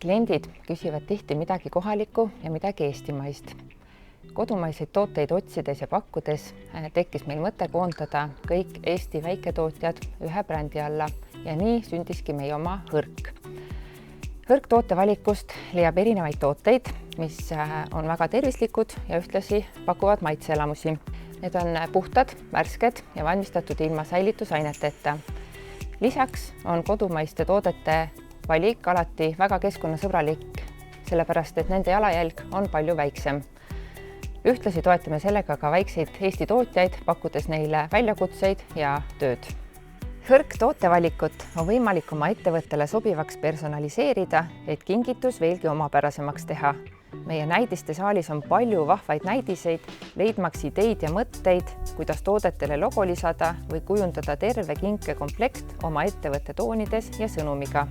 Kliendid küsivad tihti midagi kohalikku ja midagi eestimaist. Kodumaiseid tooteid otsides ja pakkudes tekkis meil mõte koondada kõik Eesti väiketootjad ühe brändi alla ja nii sündiski meie oma Hõrk. Hõrk tootevalikust leiab erinevaid tooteid, mis on väga tervislikud ja ühtlasi pakuvad maitseelamusi. Need on puhtad, värsked ja valmistatud ilma säilitusaineteta. Lisaks on kodumaiste toodete valik alati väga keskkonnasõbralik, sellepärast et nende jalajälg on palju väiksem. Ühtlasi toetame sellega ka väikseid Eesti tootjaid, pakkudes neile väljakutseid ja tööd. Hõrk tootevalikut on võimalik oma ettevõttele sobivaks personaliseerida, et kingitus veelgi omapärasemaks teha. Meie näidiste saalis on palju vahvaid näidiseid, leidmaks ideid ja mõtteid, kuidas toodetele logo lisada või kujundada terve kinkekomplekt oma ettevõtte toonides ja sõnumiga.